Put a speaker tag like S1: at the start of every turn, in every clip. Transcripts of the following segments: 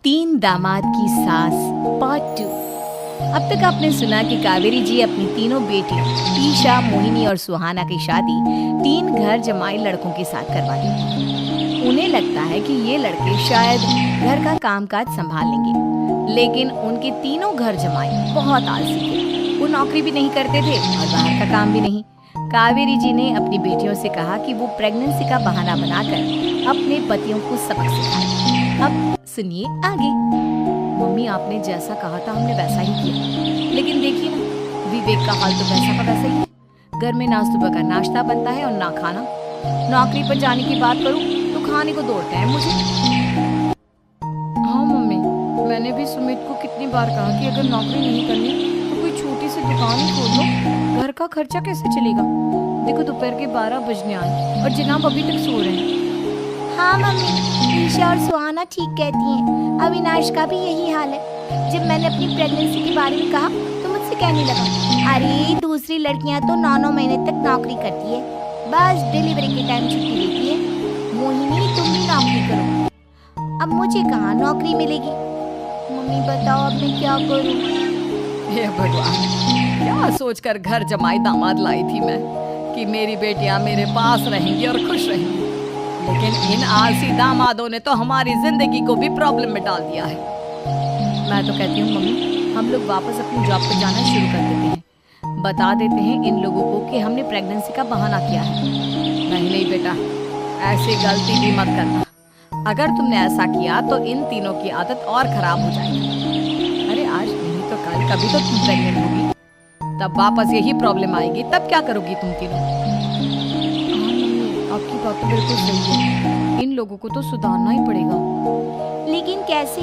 S1: तीन दामाद की सास पार्ट 2। अब तक आपने सुना कि कावेरी जी अपनी तीनों बेटियों ईशा, मोहिनी और सुहाना की शादी तीन घर जमाई लड़कों के साथ करवा दी। उन्हें लगता है कि ये लड़के शायद घर का कामकाज संभाल लेंगे, लेकिन उनके तीनों घर जमाई बहुत आलसी थे। वो नौकरी भी नहीं करते थे और बाहर का काम भी नहीं। कावेरी जी ने अपनी बेटियों से कहा कि वो प्रेगनेंसी का बहाना बनाकर अपने पतियों को सबक सिखाएं। अब सुनिए आगे। मम्मी, आपने जैसा कहा था हमने वैसा ही किया, लेकिन देखिए ना, विवेक का हाल तो वैसा का वैसा ही है। घर में ना सुबह का नाश्ता बनता है और ना खाना। नौकरी पर जाने की बात करूं तो खाने को दौड़ते हैं मुझे। हाँ मम्मी, मैंने भी सुमित को कितनी बार कहा कि अगर नौकरी नहीं करनी तो कोई छोटी सी दुकान ही खोल लो, घर का खर्चा कैसे चलेगा। देखो दोपहर के 12 बजने आए और जनाब अभी तक सो रहे हैं। हाँ मम्मी, ईशा और सुहाना ठीक कहती हैं। अविनाश का भी यही हाल है। जब मैंने अपनी प्रेगनेंसी के बारे में कहा तो मुझसे कहने लगा, अरे दूसरी लड़कियां तो 9-9 महीने तक नौकरी करती है, बस डिलीवरी के टाइम छुट्टी लेती है। मोहिनी, तुम भी नौकरी करो। अब मुझे कहाँ नौकरी मिलेगी। मम्मी बताओ अब मैं क्या करूँ। हे भगवान, क्या सोचकर घर जमाई दामाद लाई थी मैं कि मेरी बेटियां मेरे पास रहेंगी और खुश रहेंगी, लेकिन इन आलसी दामादों ने तो हमारी जिंदगी को भी प्रॉब्लम में डाल दिया है। मैं तो कहती हूँ मम्मी, हम लोग वापस अपनी जॉब पर जाना शुरू कर देते हैं। बता देते हैं इन लोगों को कि हमने प्रेगनेंसी का बहाना किया है। नहीं नहीं बेटा, ऐसी गलती भी मत करना। अगर तुमने ऐसा किया तो इन तीनों की आदत और खराब हो जाएगी। अरे आज नहीं तो कल कभी तो तुम प्रेग्नेंट होगी, तब वापस यही प्रॉब्लम आएगी। तब क्या करोगी तुम तीनों। आपकी बात तो बिल्कुल सही है। इन लोगों को तो सुधारना ही पड़ेगा। लेकिन कैसे?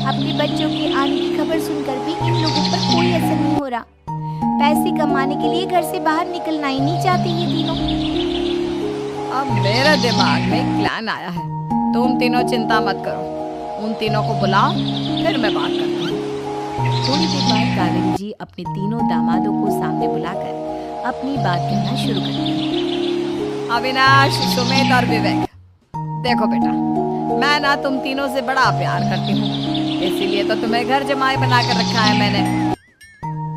S1: अपने बच्चों के आने की खबर सुनकर भी इन लोगों पर कोई असर नहीं हो रहा। पैसे कमाने के लिए घर से बाहर निकलना ही नहीं चाहते ये तीनों। अब मेरे दिमाग में एक प्लान आया है। तुम तीनों चिंता मत करो, उन तीनों को बुलाओ, फिर मैं बात करती हूँ। थोड़ी देर बाद कावेरी जी अपने तीनों दामादों को सामने बुलाकर अपनी बात कहना शुरू करती हैं। अविनाश, सुमित और विवेक, देखो बेटा, मैं ना तुम तीनों से बड़ा प्यार करती हूँ, इसीलिए तो तुम्हें घर जमाई बना कर रखा है मैंने।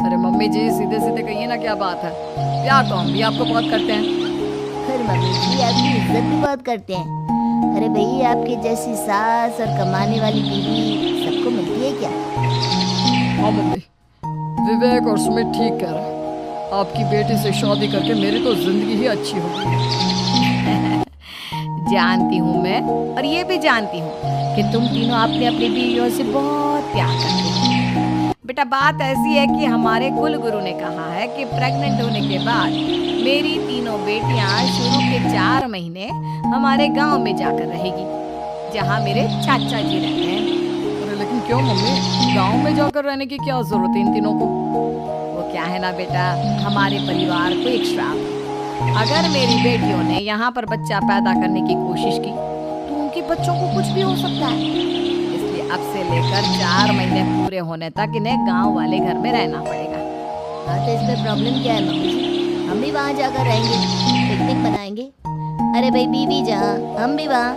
S1: अरे मम्मी जी, सीधे सीधे कहिए ना, क्या बात है। प्यार तो हम भी आपको बहुत करते हैं।
S2: फिर मम्मी जी आपकी इज्जत भी बहुत करते हैं। अरे भाई, आपके जैसी सास और कमाने वाली बीवी सबको मिलती है क्या?
S1: हाँ मम्मी, विवेक और सुमित ठीक कह रहे हैं। आपकी बेटी से शादी करके मेरी तो जिंदगी ही अच्छी होगी। जानती हूँ मैं, और ये भी जानती हूँ कि तुम तीनों अपने अपनी बीवियों से बहुत प्यार करते हो। बेटा, बात ऐसी है कि हमारे कुल गुरु ने कहा है कि प्रेग्नेंट होने के बाद मेरी तीनों बेटियां शुरू के 4 महीने हमारे गांव में जाकर रहेगी, जहाँ मेरे चाचा जी रहते हैं। अरे लेकिन क्यों मम्मी, गांव में जाकर रहने की क्या जरूरत है इन तीनों को। वो क्या है ना बेटा, हमारे परिवार को एक श्राप है। अगर मेरी बेटियों ने यहाँ पर बच्चा पैदा करने की कोशिश की तो उनके बच्चों को कुछ भी हो सकता है। इसलिए अब से लेकर 4 महीने पूरे होने तक इन्हें गांव वाले घर में रहना पड़ेगा।
S2: हाँ तो इसमें प्रॉब्लम क्या है मम्मी जी? हम भी वहाँ जाकर रहेंगे, पिकनिक मनाएंगे। अरे भाई बीवी जहाँ, हम भी वहाँ।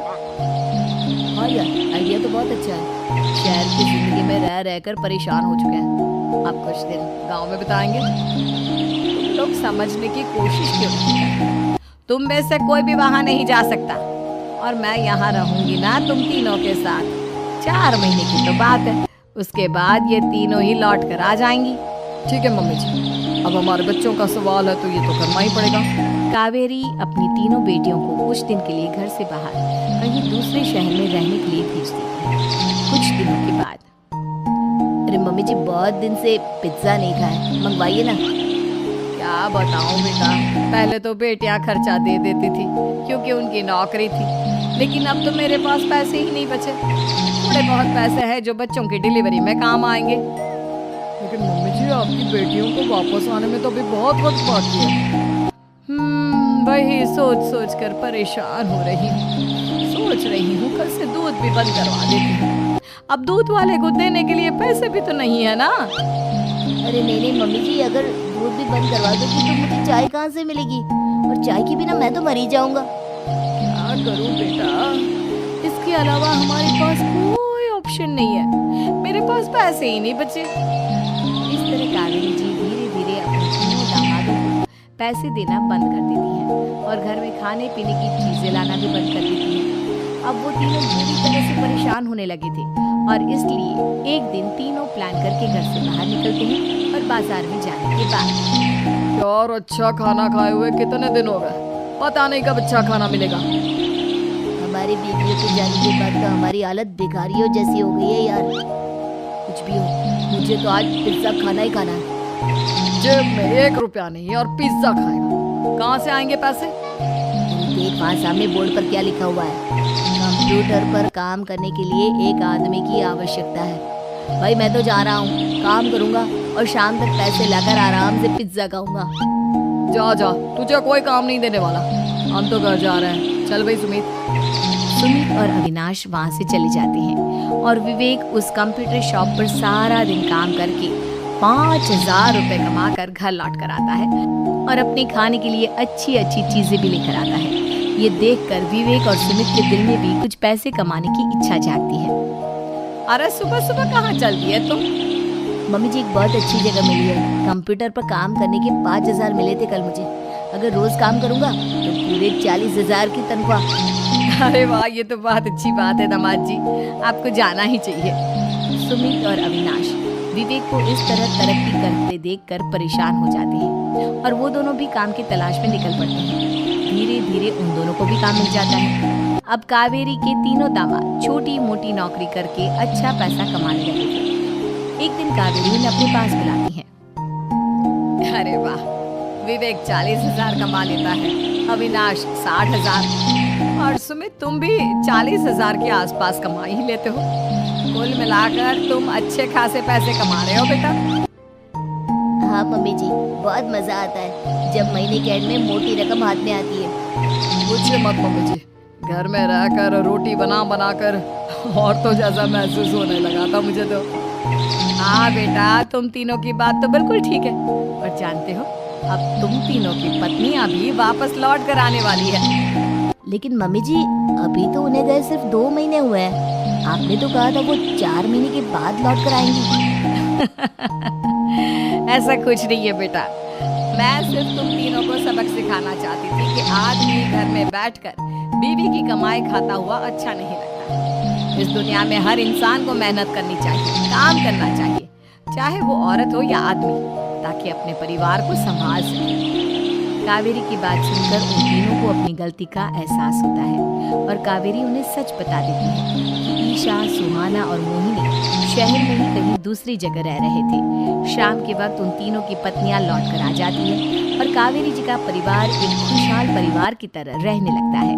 S1: हाँ यार, आइडिया तो बहुत अच्छा है। शहर की जिंदगी में रह रहकर परेशान हो चुके हैं, अब कुछ दिन गांव में बिताएंगे। तुम लोग समझने की कोशिश क्यों नहीं करते? तुम में से कोई भी वहां नहीं जा सकता, और मैं यहाँ रहूंगी ना तुम तीनों के साथ। 4 महीने की तो बात है, उसके बाद ये तीनों ही लौट कर आ जाएंगी। ठीक है मम्मी जी, अब हमारे बच्चों का सवाल है तो ये तो करना ही पड़ेगा। कावेरी अपनी तीनों बेटियों को कुछ दिन के लिए घर से बाहर कहीं दूसरे शहर में रहने के लिए भेज देती है। कुछ दिनों के बाद,
S2: अरे मम्मी जी, बहुत दिन से पिज्जा नहीं खाया, मंगवाइए ना।
S1: क्या बताऊं बेटा, पहले तो बेटियां खर्चा दे देती थी क्योंकि उनकी नौकरी थी, लेकिन अब तो मेरे पास पैसे ही नहीं बचे। थोड़े बहुत पैसे हैं जो बच्चों की डिलीवरी में काम आएंगे। लेकिन मम्मी जी, आपकी बेटियों को वापस आने में तो अभी बहुत वक्त बाकी है। वही सोच सोच कर परेशान हो रही हूँ। सोच रही हूँ कल से दूध भी बंद करवा देती हूँ। अब दूध वाले को देने के लिए पैसे भी तो नहीं है ना।
S2: अरे नहीं मम्मी जी, अगर दूध भी बंद करवा दोगी तो मुझे चाय कहाँ से मिलेगी, और चाय के बिना मैं तो मर ही जाऊंगा।
S1: क्या करूँ बेटा, इसके अलावा हमारे पास कोई ऑप्शन नहीं है, मेरे पास पैसे ही नहीं बचे।
S2: इस तरह कावेरी जी धीरे धीरे अपने तीनों दामादों को पैसे देना बंद कर देती हैं और घर में खाने पीने की चीजें लाना भी बंद कर देती हैं। अब वो तीनों पूरी तरह से परेशान होने लगे थे और इसलिए एक दिन तीनों प्लान करके घर से बाहर निकलते हैं और बाजार में जाने के बाद
S1: यार अच्छा खाना खाए हुए कितने दिन हो गए, पता नहीं कब अच्छा खाना मिलेगा।
S2: हमारी बीवियों के जाने के बाद तो हमारी हालत भिखारियों जैसी हो गई है यार। कुछ भी हो, मुझे तो आज पिज्जा खाना ही खाना है।
S1: जेब में 1 रुपया नहीं और पिज्जा खाएगा, कहाँ से आएंगे पैसे?
S2: देख वहाँ सामने बोर्ड पर क्या लिखा हुआ है, कंप्यूटर पर काम करने के लिए एक आदमी की आवश्यकता है। भाई मैं तो जा रहा हूँ, काम करूँगा और शाम तक पैसे लाकर आराम से पिज्जा खाऊंगा।
S1: जा जा, तुझे कोई काम नहीं देने वाला, हम तो घर जा रहे हैं। चल भाई
S2: सुमित और अविनाश वहाँ से चले जाते हैं और विवेक उस कंप्यूटर शॉप पर सारा दिन काम करके 5,000 रुपए कमा कर घर लौट कर आता है और अपने खाने के लिए अच्छी अच्छी चीजें भी लेकर आता है। ये देखकर विवेक और सुमित के दिल में भी कुछ पैसे कमाने की इच्छा जागती है।
S1: अरे सुबह सुबह कहाँ चल दी है तुम?
S2: मम्मी जी एक बहुत अच्छी जगह मिली है, कंप्यूटर पर काम करने के 5,000 मिले थे कल मुझे। अगर रोज काम करूंगा तो पूरे 40,000 की तनख्वाह।
S1: अरे वाह, ये तो बहुत अच्छी बात है दामाद जी, आपको जाना ही चाहिए।
S2: सुमित और अविनाश विवेक को इस तरह तरक्की करते देखकर परेशान हो जाते हैं और वो दोनों भी काम की तलाश में निकल पड़ते हैं। धीरे धीरे उन दोनों को भी काम मिल जाता है। अब कावेरी के तीनों दामाद छोटी मोटी नौकरी करके अच्छा पैसा कमाने लगे थे। एक दिन कावेरी उन्हें अपने पास बुलाती है।
S1: अरे वाह, विवेक 40,000 कमा लेता है, अविनाश 60,000 और सुमित तुम भी 40,000 के आसपास कमा ही लेते हो। कुल मिलाकर तुम अच्छे खासे पैसे कमा रहे हो बेटा।
S2: हाँ मम्मी जी, बहुत मजा आता है जब महीने के एंड में मोटी रकम हाथ में आती है।
S1: पूछिए मत मम्मी जी, घर में रहकर रोटी बना कर और तो जैसा महसूस होने लगा था मुझे तो। हाँ बेटा, तुम तीनों की बात तो बिल्कुल ठीक है, पर जानते हो अब तुम तीनों की पत्नियां भी वापस लौट कर आने वाली है।
S2: लेकिन मम्मी जी अभी तो उन्हें गए सिर्फ 2 महीने हुए हैं, आपने तो कहा था वो 4 महीने के बाद लौट कर आएंगी।
S1: ऐसा कुछ नहीं है बेटा, मैं सिर्फ तुम तीनों को सबक सिखाना चाहती थी कि आदमी घर में बैठकर बीवी की कमाई खाता हुआ अच्छा नहीं लगता। इस दुनिया में हर इंसान को मेहनत करनी चाहिए, काम करना चाहिए, चाहे वो औरत हो या आदमी, ताकि अपने परिवार को संभाल सके। कावेरी की बात सुनकर उन तीनों को अपनी गलती का एहसास होता है और कावेरी उन्हें सच बता देती है कि ईशा, सुहाना और मोहिनी शहर में ही कहीं दूसरी जगह रह रहे थे। शाम के वक्त उन तीनों की पत्नियां लौट कर आ जाती हैं और कावेरी जी का परिवार एक खुशहाल परिवार की तरह रहने लगता है।